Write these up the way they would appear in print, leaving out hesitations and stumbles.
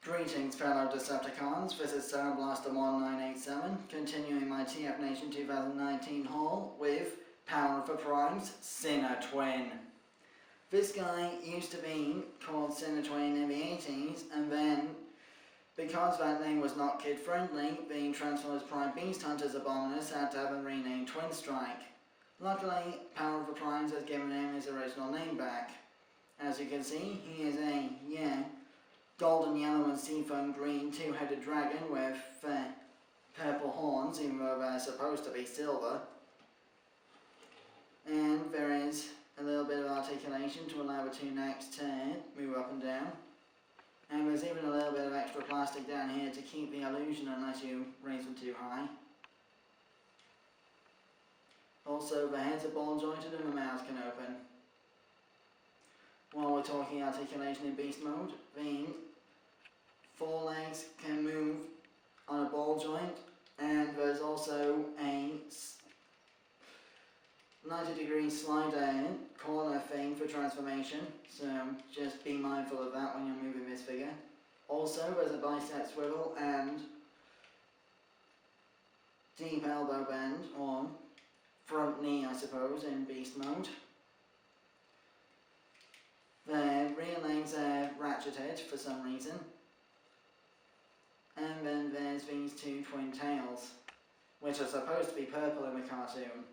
Greetings fellow Decepticons, this is Blaster1987, continuing my TFNation 2019 haul with Power of the Primes, Sinnertwin. This guy used to be called Sinnertwin in the 80s, and then, because that name was not kid friendly, being Transformers Prime Beast Hunters Abominus had to have him renamed Twin Strike. Luckily, Power of the Primes has given him his original name back. As you can see, he is a, golden yellow and seafoam green two-headed dragon with purple horns, even though they're supposed to be silver. And there is a little bit of articulation to allow the two necks to move up and down. And there's even a little bit of extra plastic down here to keep the illusion unless you raise them too high. Also, the heads are ball jointed and the mouths can open. While we're talking articulation in beast mode, the forelegs can move on a ball joint, and there's also a 90-degree slider corner thing for transformation, so just be mindful of that when you're moving this figure. Also, there's a bicep swivel and deep elbow bend, or front knee I suppose, in beast mode. The rear legs are ratcheted for some reason. And then there's these two twin tails, which are supposed to be purple in the cartoon.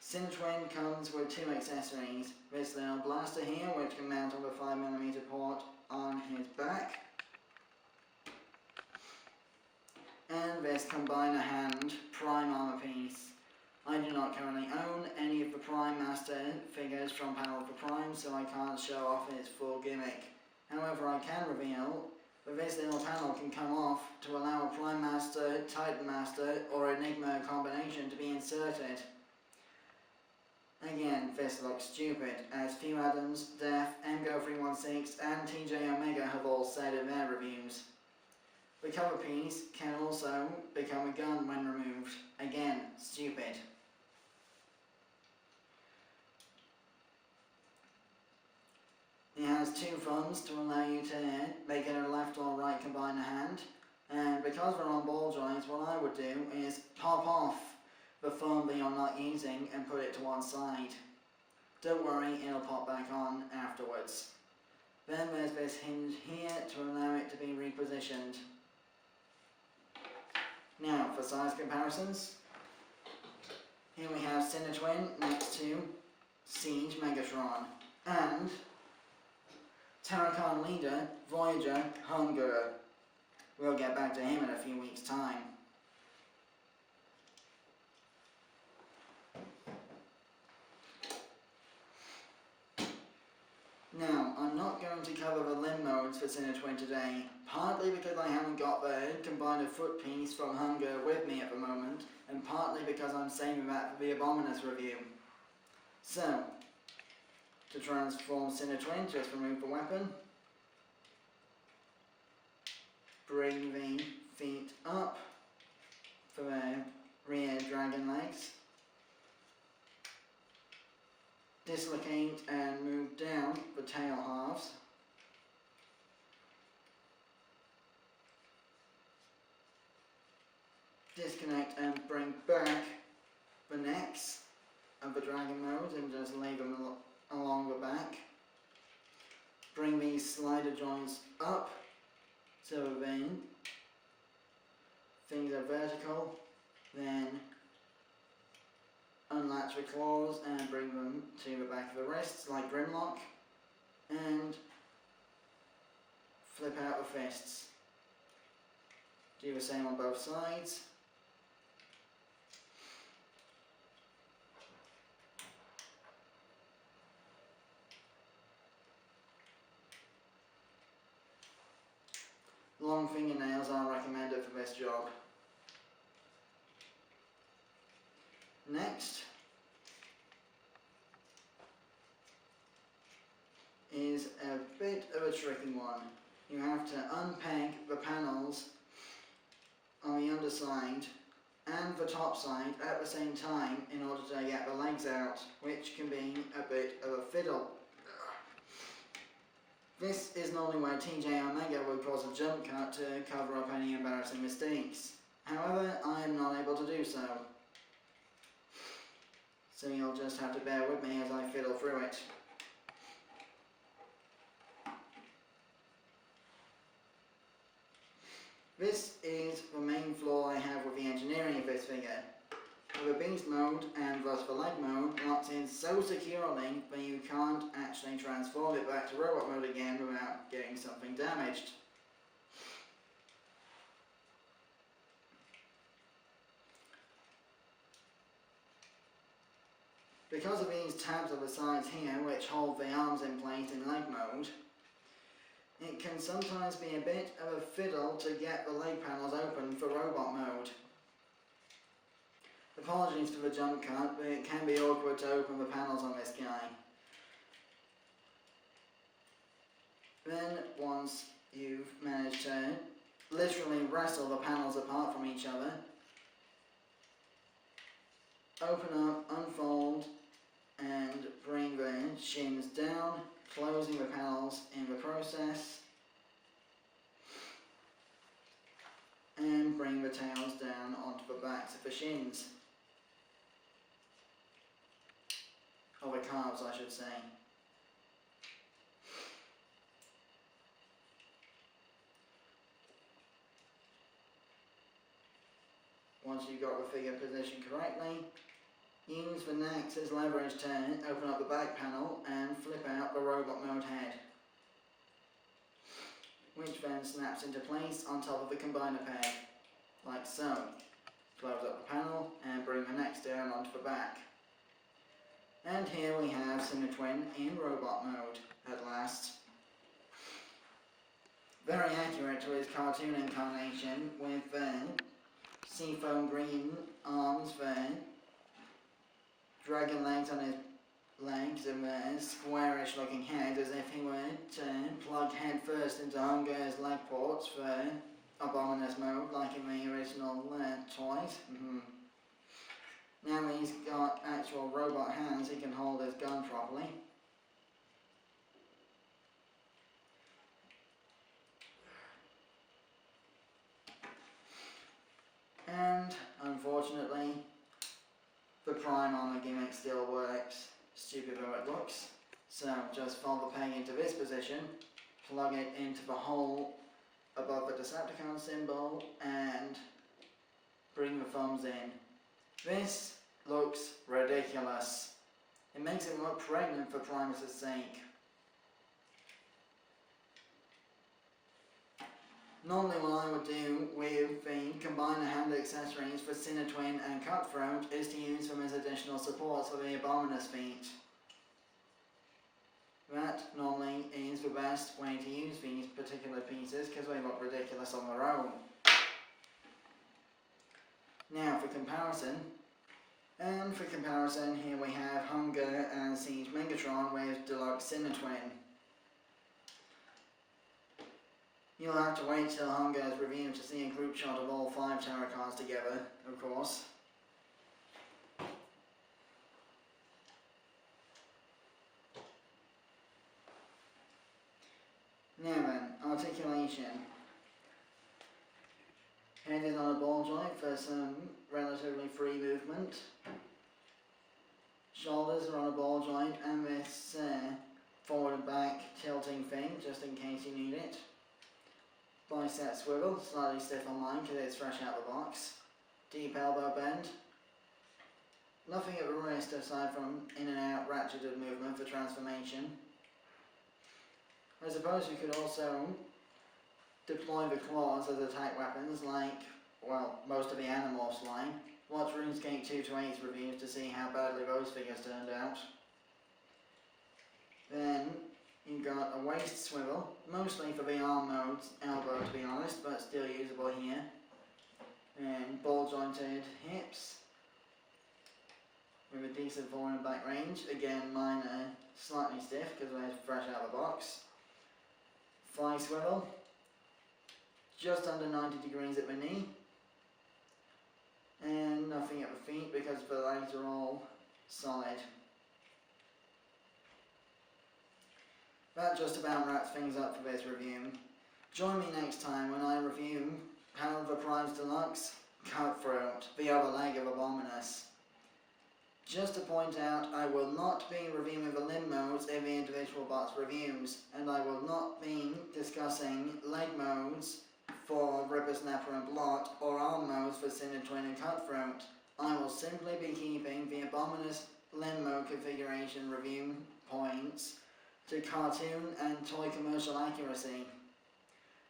Sinnertwin comes with two accessories. This little blaster here, which can mount on the 5mm port on his back. And this combiner hand prime armor piece. I do not currently own any of the Prime Master figures from Power of the Prime, so I can't show off its full gimmick. However, I can reveal that this little panel can come off to allow a Prime Master, Titan Master, or Enigma combination to be inserted. Again, this looks stupid, as Few Adams, Def, MGO316 and TJ Omega have all said in their reviews. The cover piece can also become a gun when removed. Again, stupid. It has two thumbs to allow you to make it a left or right combiner hand, and because we're on ball joints, what I would do is pop off the thumb that you're not using and put it to one side. Don't worry, it'll pop back on afterwards. Then there's this hinge here to allow it to be repositioned. Now, for size comparisons, here we have Sinnertwin next to Siege Megatron, and Terrorcon leader, Voyager, Hunger. We'll get back to him in a few weeks' time. Now, I'm not going to cover the limb modes for Sinnertwin today, partly because I haven't got the combiner foot piece from Hunger with me at the moment, and partly because I'm saving that for the Abominus review. So, to transform Sinnertwin, just remove the weapon, bring the feet up for the rear dragon legs, dislocate and move down the tail halves, disconnect and bring back the necks of the dragon mode and just lay them along the back. Bring these slider joints up so the things are vertical, then unlatch the claws and bring them to the back of the wrists like Grimlock, and flip out the fists. Do the same on both sides. Long fingernails are recommended for this job. Next is a bit of a tricky one. You have to unpeg the panels on the underside and the top side at the same time in order to get the legs out, which can be a bit of a fiddle. This is normally where TJ Omega would cause a jump cut to cover up any embarrassing mistakes. However, I am not able to do so. So you'll just have to bear with me as I fiddle through it. This is the main flaw I have with the engineering of this figure. With a beast mode and thus the leg mode locked in so securely that you can't actually transform it back to robot mode again without getting something damaged. Because of these tabs on the sides here which hold the arms in place in leg mode, it can sometimes be a bit of a fiddle to get the leg panels open for robot mode. Apologies for the jump cut, but it can be awkward to open the panels on this guy. Then, once you've managed to literally wrestle the panels apart from each other, open up, unfold, and bring the shins down, closing the panels in the process, and bring the tails down onto the backs of the shins. Or the calves, I should say. Once you've got the figure positioned correctly, use the necks as leverage to open up the back panel and flip out the robot mode head, which then snaps into place on top of the combiner peg, like so. Close up the panel and bring the necks down onto the back. And here we have Sinnertwin in robot mode, at last. Very accurate to his cartoon incarnation, with seafoam green arms there, dragon legs on his legs, and a squarish looking head as if he were to plug head first into Hunger's leg ports for Abominous mode, like in the original toys. Now that he's got actual robot hands, he can hold his gun properly. And, unfortunately, the prime armor gimmick still works, stupid though it looks. So, just fold the peg into this position, plug it into the hole above the Decepticon symbol, and bring the thumbs in. This looks ridiculous. It makes him look pregnant for Primus' sake. Normally what I would do with the combiner hand accessories for Sinnertwin and Cutthroat is to use them as additional supports for the Abominous feet. That normally is the best way to use these particular pieces because they look ridiculous on their own. Now for comparison, here we have Hunger and Siege Megatron with Deluxe Sinnertwin. You'll have to wait till Hunger is reviewed to see a group shot of all 5 Terrorcons together, of course. Now then, articulation. Head is on a ball joint for some relatively free movement. Shoulders are on a ball joint and this forward and back tilting thing, just in case you need it. Bicep swivel, slightly stiff on mine because it's fresh out of the box. Deep elbow bend. Nothing at the wrist aside from in and out ratcheted movement for transformation. I suppose you could also deploy the claws as attack weapons like, well, most of the Animorphs line. Watch RuneScape 2-8's reviews to see how badly those figures turned out. Then you've got a waist swivel, mostly for the arm mode's elbow to be honest, but still usable here. And ball jointed hips with a decent forward and back range. Again, mine are slightly stiff because they're fresh out of the box. Thigh swivel, just under 90 degrees at the knee. And nothing at the feet because the legs are all solid. that just about wraps things up for this review. Join me next time when I review Power of the Primes Deluxe, Cutthroat, the other leg of Abominus. Just to point out, I will not be reviewing the limb modes in the individual box reviews, and I will not be discussing leg modes for Rippersnapper and Blot, or arm modes for Sinnertwin and Cutthroat. I will simply be keeping the Abominus limb mode configuration review points to cartoon and toy commercial accuracy.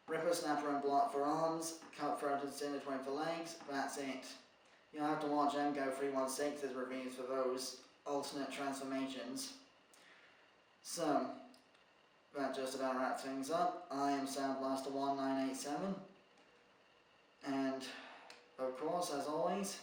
Rippersnapper and Blot for arms, Cutthroat and Sinnertwin for legs, that's it. You'll have to watch MGO316's reviews for those alternate transformations. So, that just about wraps things up. I am Soundblaster1987, and of course, as always,